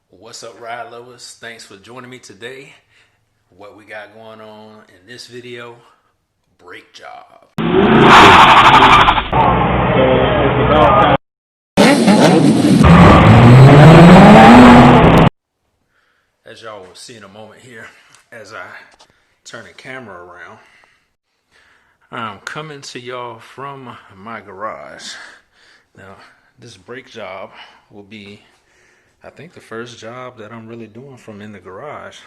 What's up, ride lovers? Thanks for joining me today. What we got going on in this video, brake job. As y'all will see in a moment here, as I turn the camera around, I'm coming to y'all from my garage. Now, this brake job will be, I think, the first job that I'm really doing from in the garage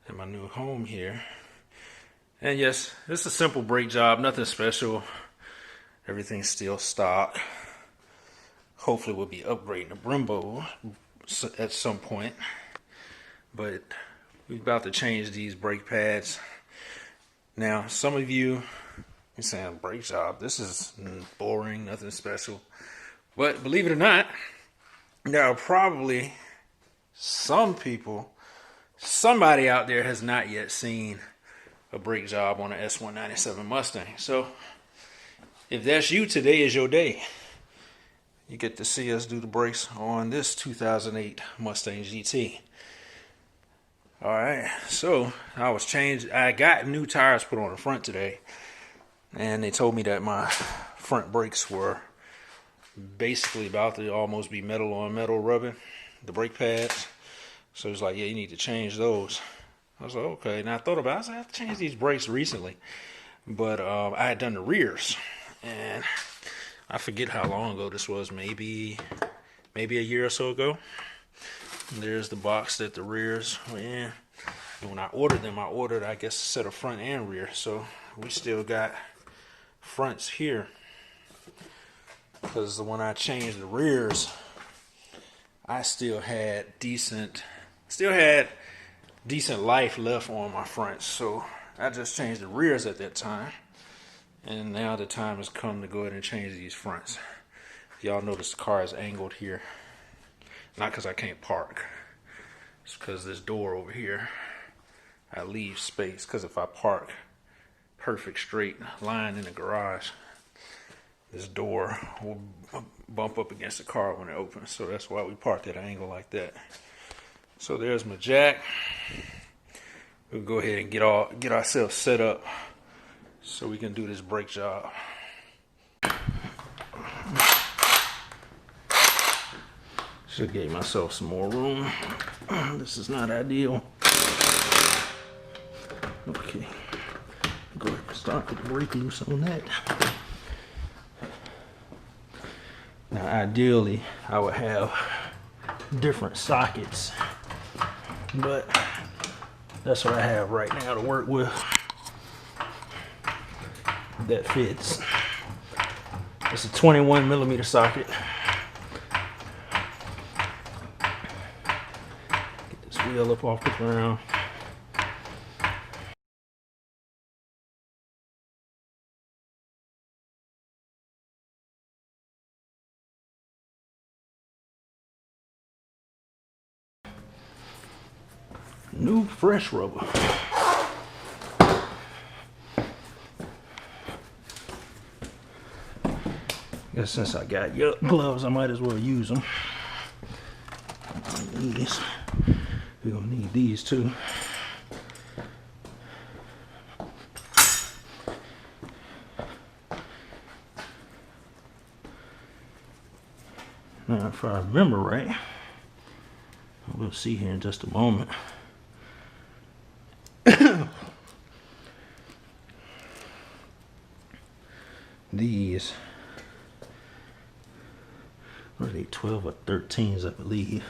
in my new home here. And yes, it's a simple brake job, nothing special. Everything's still stock. Hopefully we'll be upgrading the Brembo at some point. But we're about to change these brake pads. Now, some of you are saying, brake job, this is boring, nothing special. But believe it or not, there are probably some people, somebody out there has not yet seen a brake job on an S197 Mustang. So if that's you, today is your day. You get to see us do the brakes on this 2008 Mustang GT. All right, so I got new tires put on the front today, and they told me that my front brakes were basically about to almost be metal on metal rubbing, the brake pads. So it's like, yeah, you need to change those. I was like, okay. And I thought about it. I was like, I have to change these brakes recently. But I had done the rears. And I forget how long ago this was. Maybe a year or so ago. And there's the box that the rears were in. And when I ordered them, I guess, a set of front and rear. So we still got fronts here. Because when I changed the rears, I still had decent life left on my fronts. So I just changed the rears at that time. And now the time has come to go ahead and change these fronts. Y'all notice the car is angled here. Not because I can't park. It's because this door over here, I leave space. Because if I park perfect straight line in the garage, this door will bump up against the car when it opens. So that's why we parked at an angle like that. So there's my jack. We'll go ahead and get ourselves set up so we can do this brake job. Should give myself some more room. This is not ideal. Okay. Go ahead and start with the brake loose on that. Now, ideally, I would have different sockets, but that's what I have right now to work with. That fits. It's a 21mm socket. Get this wheel up off the ground. New fresh rubber. Guess since I got gloves, I might as well use them. We're gonna need these too. Now, if I remember right, we'll see here in just a moment. These are they 12 or 13s, I believe.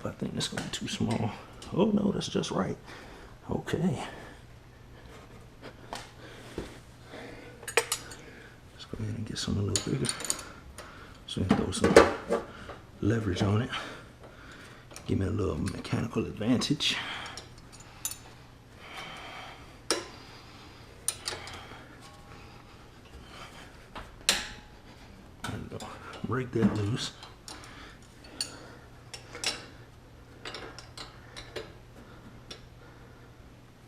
I think it's going to be too small. Oh no, that's just right. Okay. Let's go ahead and get some a little bigger. So we can throw some leverage on it. Give me a little mechanical advantage. Break that loose.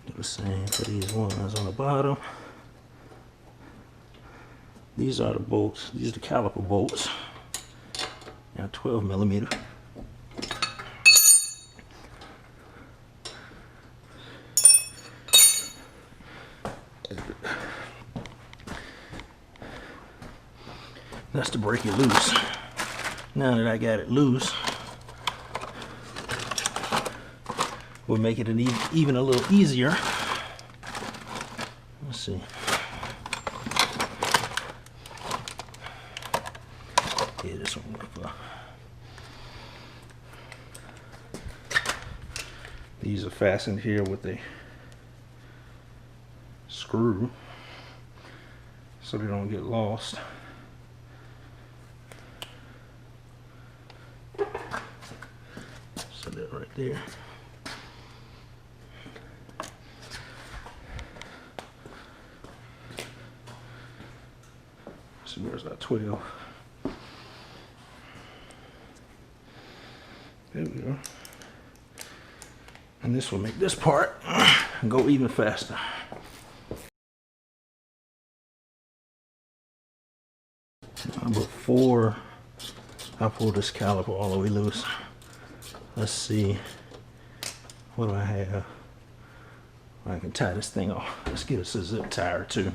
Do the same for these ones on the bottom. These are the bolts. These are the caliper bolts. Now 12 millimeter. That's to break it loose. Now that I got it loose, we'll make it even a little easier. Let's see. Yeah, this one works well. These are fastened here with a screw so they don't get lost. So that right there. So there's our 12. There we go. And this will make this part go even faster. Before I pull this caliper all the way loose, let's see, what do I have? I can tie this thing off. Let's get us a zip tie or two,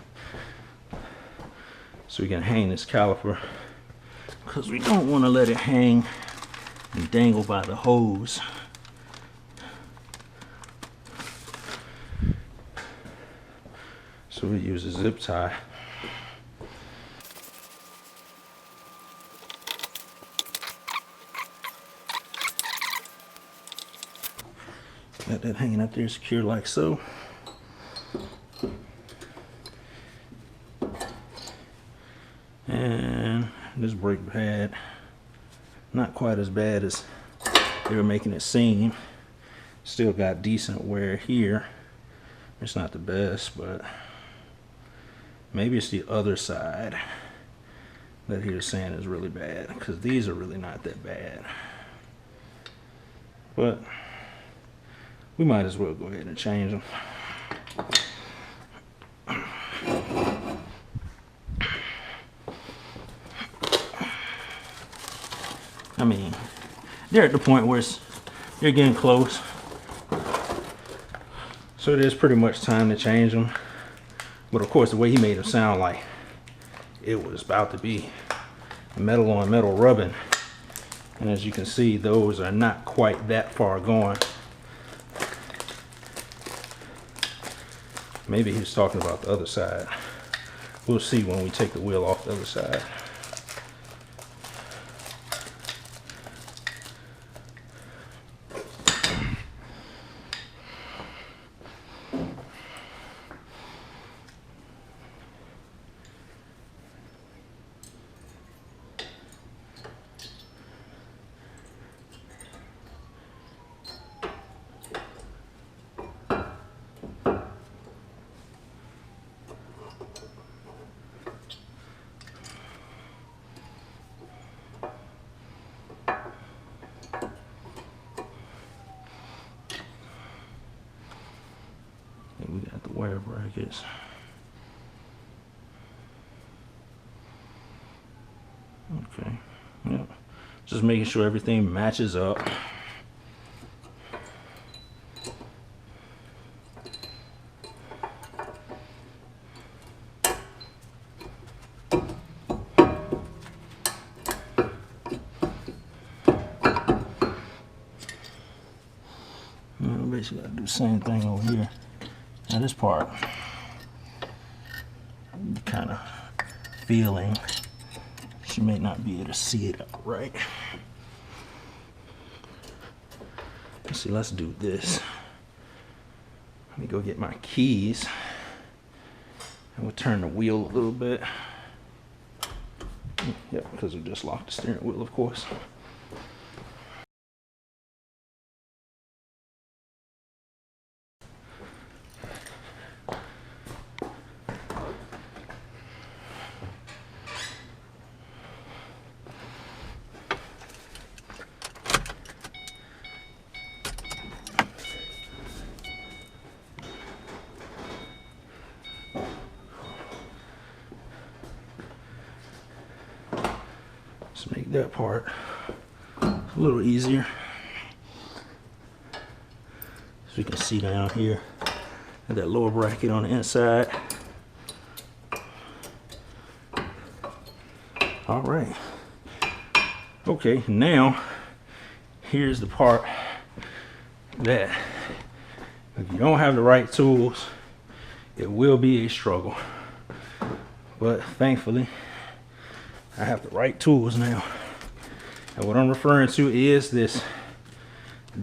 so we can hang this caliper, because we don't want to let it hang and dangle by the hose. So we use a zip tie. Got that hanging up there secure like so. And this brake pad, not quite as bad as they were making it seem. Still got decent wear here. It's not the best, but maybe it's the other side that he was saying is really bad, because these are really not that bad. But we might as well go ahead and change them. I mean, they're at the point where they're getting close. So it is pretty much time to change them. But of course, the way he made them sound like it was about to be metal on metal rubbing. And as you can see, those are not quite that far gone. Maybe he was talking about the other side. We'll see when we take the wheel off the other side. We got the wire brackets. Okay, yep. Just making sure everything matches up. Basically, I do the same thing over here. Now this part, kind of feeling, she may not be able to see it right. Let's see, let's do this. Let me go get my keys, and we'll turn the wheel a little bit. Yep, because we just locked the steering wheel, of course. Let's make that part a little easier. So you can see down here, that lower bracket on the inside. All right. Okay, now here's the part that if you don't have the right tools, it will be a struggle. But thankfully, I have the right tools now. And what I'm referring to is this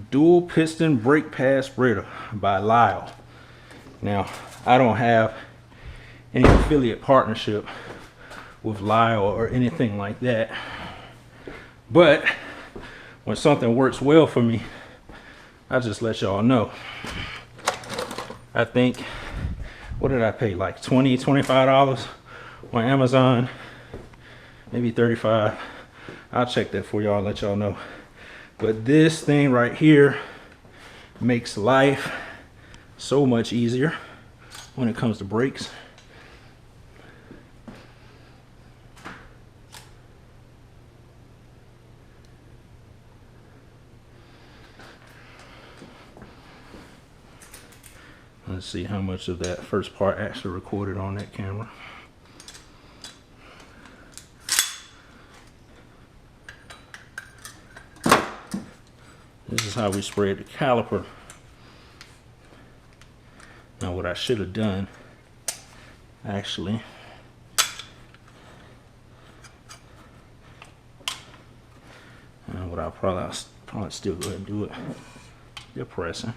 dual piston brake pad spreader by Lyle. Now, I don't have any affiliate partnership with Lyle or anything like that. But when something works well for me, I just let y'all know. I think, what did I pay? Like $20, $25 on Amazon, maybe 35. I'll check that for y'all, let y'all know. But this thing right here makes life so much easier when it comes to brakes. Let's see how much of that first part actually recorded on that camera. This is how we sprayed the caliper. Now what I should have done, actually, and what I'll probably still go ahead and do it, you're pressing.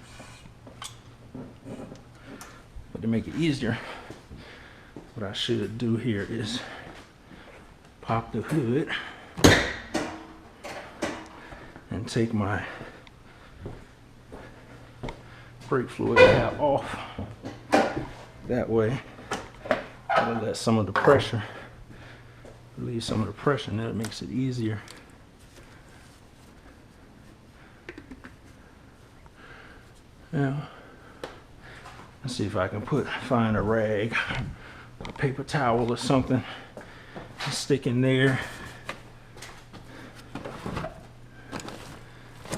But to make it easier, what I should do here is pop the hood and take my brake fluid cap off. That way, I'll let some of the pressure, relieve some of the pressure, and that makes it easier. Now, let's see if I can find a rag, a paper towel or something, and stick in there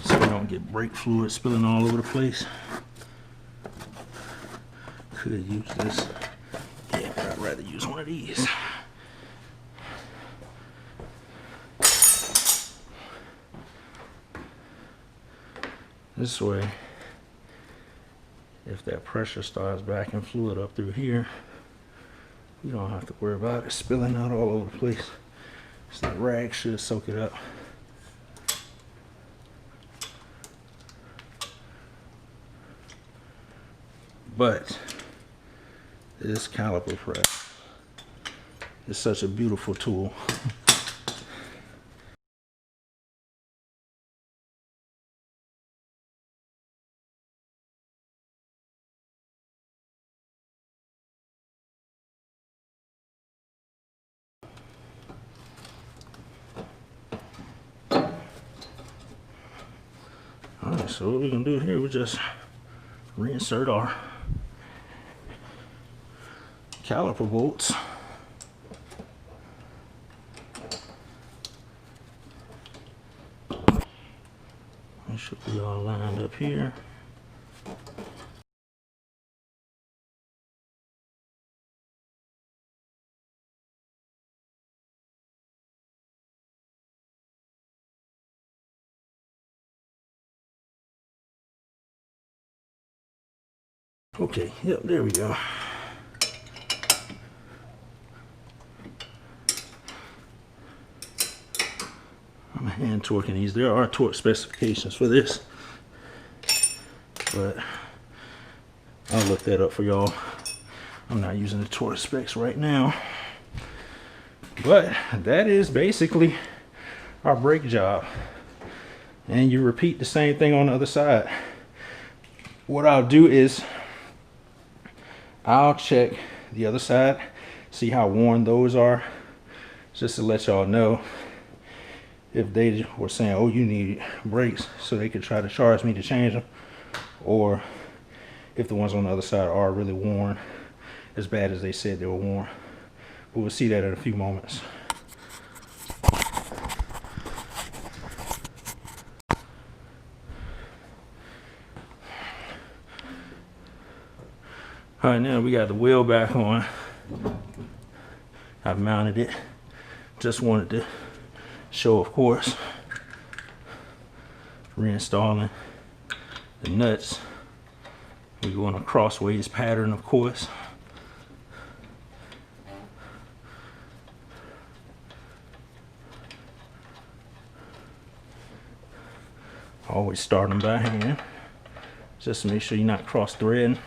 so we don't get brake fluid spilling all over the place. Could use this, yeah, but I'd rather use one of these. This way, if that pressure starts backing fluid up through here, you don't have to worry about it spilling out all over the place. So the rag should soak it up. But this caliper press is such a beautiful tool. Alright, so what we're gonna do here, we just reinsert our caliper bolts. They should be all lined up here. Okay, yep, there we go. I'm hand torquing these. There are torque specifications for this, but I'll look that up for y'all. I'm not using the torque specs right now. But that is basically our brake job. And you repeat the same thing on the other side. What I'll do is I'll check the other side, see how worn those are, just to let y'all know if they were saying, oh, you need brakes, so they could try to charge me to change them, or if the ones on the other side are really worn, as bad as they said they were worn. But we'll see that in a few moments. All right, now we got the wheel back on. I've mounted it. Just wanted to show, of course, reinstalling the nuts. We go on a crossways pattern, of course. Always start them by hand, just to make sure you're not cross threading.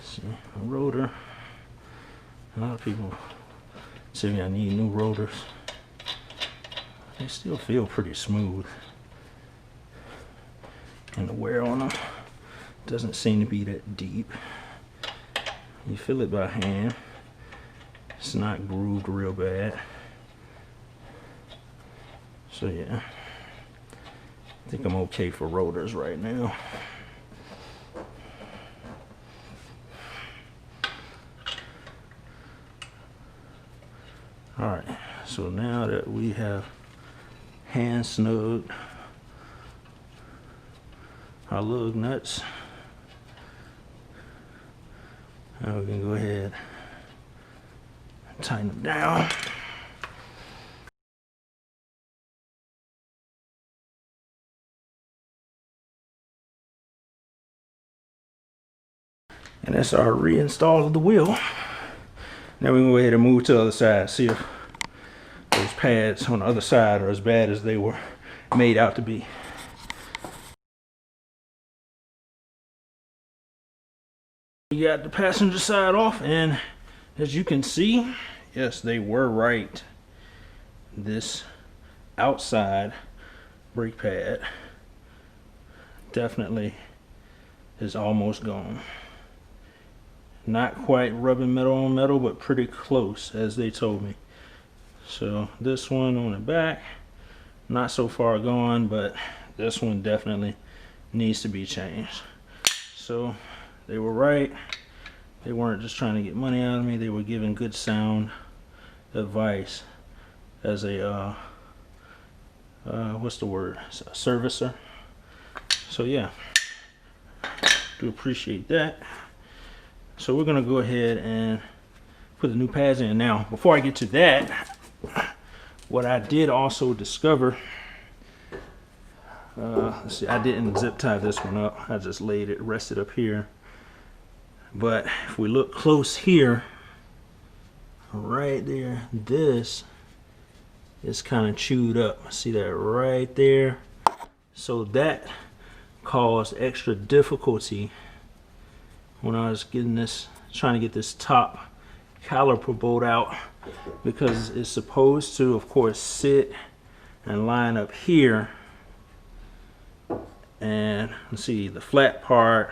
See, a rotor. A lot of people say I need new rotors. They still feel pretty smooth, and the wear on them doesn't seem to be that deep. You feel it by hand. It's not grooved real bad. So yeah, I think I'm okay for rotors right now. All right, so now that we have hand snugged our lug nuts, now we can go ahead and tighten them down. And that's our reinstall of the wheel. Now we can go ahead and move to the other side, see if those pads on the other side are as bad as they were made out to be. We got the passenger side off, and as you can see, yes, they were right. This outside brake pad definitely is almost gone. Not quite rubbing metal on metal, but pretty close, as they told me. So this one on the back, not so far gone, but this one definitely needs to be changed. So they were right. They weren't just trying to get money out of me. They were giving good sound advice as a what's the word, a servicer. So yeah, do appreciate that. So we're gonna go ahead and put the new pads in. Now before I get to that, what I did also discover, let's see, I didn't zip tie this one up. I just laid it, rested up here. But if we look close here, right there, this is kind of chewed up. See that right there? So that caused extra difficulty when I was getting this, trying to get this top caliper bolt out, because it's supposed to, of course, sit and line up here, and let's see, the flat part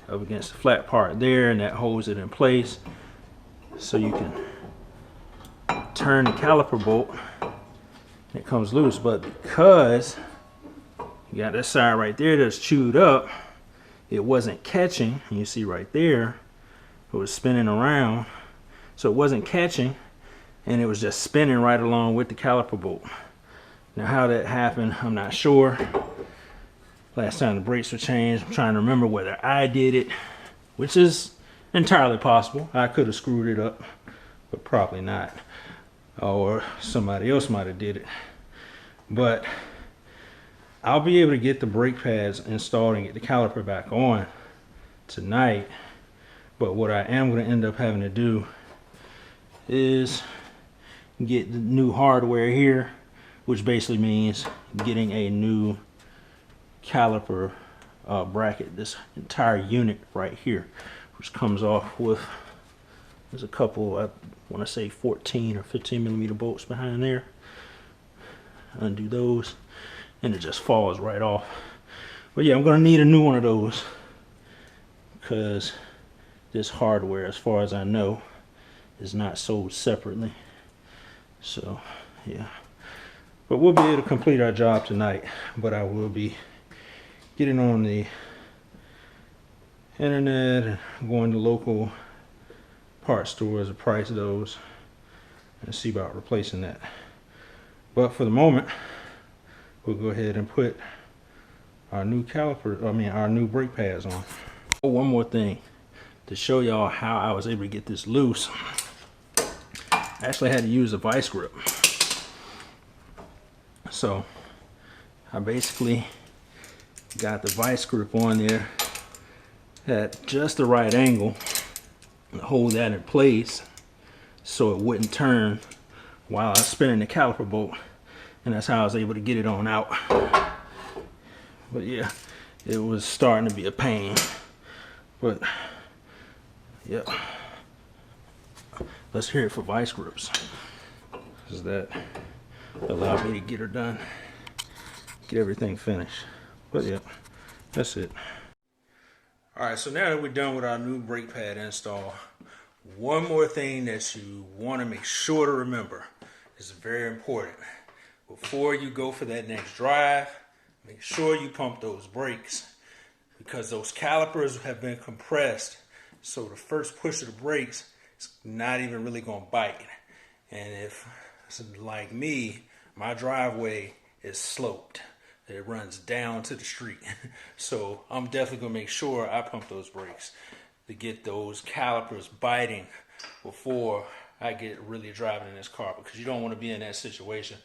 up against the flat part there, and that holds it in place so you can turn the caliper bolt and it comes loose. But because you got this side right there that's chewed up, it wasn't catching. You see right there, it was spinning around, so it wasn't catching, and it was just spinning right along with the caliper bolt. Now how that happened, I'm not sure. Last time the brakes were changed, I'm trying to remember whether I did it, which is entirely possible. I could have screwed it up, but probably not. Or somebody else might have did it. But I'll be able to get the brake pads installed and get the caliper back on tonight. But what I am going to end up having to do is get the new hardware here, which basically means getting a new caliper bracket, this entire unit right here, which comes off with, there's a couple, I want to say 14 or 15 millimeter bolts behind there. Undo those and it just falls right off. But yeah, I'm going to need a new one of those, because this hardware, as far as I know, is not sold separately. So yeah, but we'll be able to complete our job tonight. But I will be getting on the internet and going to local parts stores and price those and see about replacing that. But for the moment, we'll go ahead and put our new our new brake pads on. Oh, one more thing to show y'all how I was able to get this loose. I actually had to use a vice grip. So I basically got the vice grip on there at just the right angle and hold that in place so it wouldn't turn while I was spinning the caliper bolt, and that's how I was able to get it on out. But yeah, it was starting to be a pain, but yep. Let's hear it for vice grips, because that allowed me to get her done, get everything finished. But yep, that's it. Alright, so now that we're done with our new brake pad install, one more thing that you want to make sure to remember is very important. Before you go for that next drive, make sure you pump those brakes, because those calipers have been compressed, so the first push of the brakes is not even really going to bite. And if it's like me, my driveway is sloped. It runs down to the street. So I'm definitely going to make sure I pump those brakes to get those calipers biting before I get really driving in this car, because you don't want to be in that situation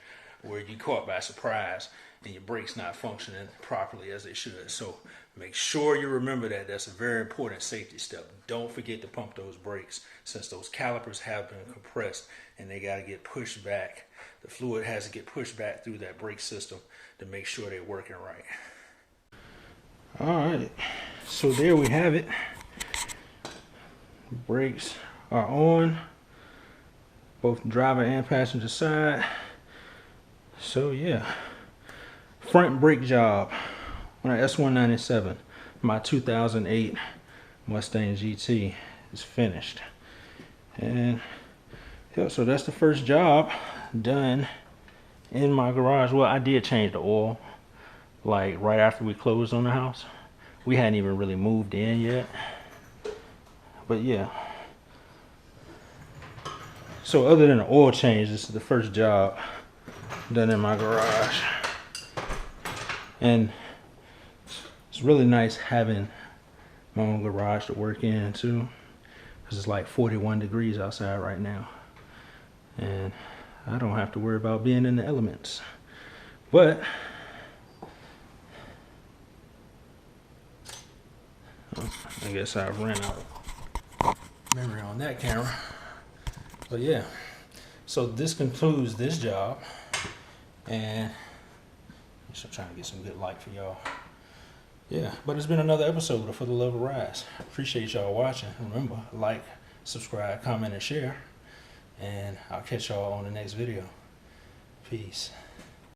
where you caught by surprise and your brakes not functioning properly as they should. So make sure you remember that. That's a very important safety step. Don't forget to pump those brakes, since those calipers have been compressed and they got to get pushed back. The fluid has to get pushed back through that brake system to make sure they're working right. Alright, so there we have it. Brakes are on, both driver and passenger side. So yeah, front brake job on an S197, my 2008 Mustang GT is finished. And yeah, so that's the first job done in my garage. Well, I did change the oil like right after we closed on the house. We hadn't even really moved in yet. But yeah, so other than the oil change, this is the first job done in my garage. And it's really nice having my own garage to work in too, because it's like 41 degrees outside right now, and I don't have to worry about being in the elements. But I guess I ran out of memory on that camera. But yeah, so this concludes this job, and I'm just trying to get some good light for y'all. Yeah, but it's been another episode of For the Love of Rides. Appreciate y'all watching. Remember, like, subscribe, comment, and share, and I'll catch y'all on the next video. Peace.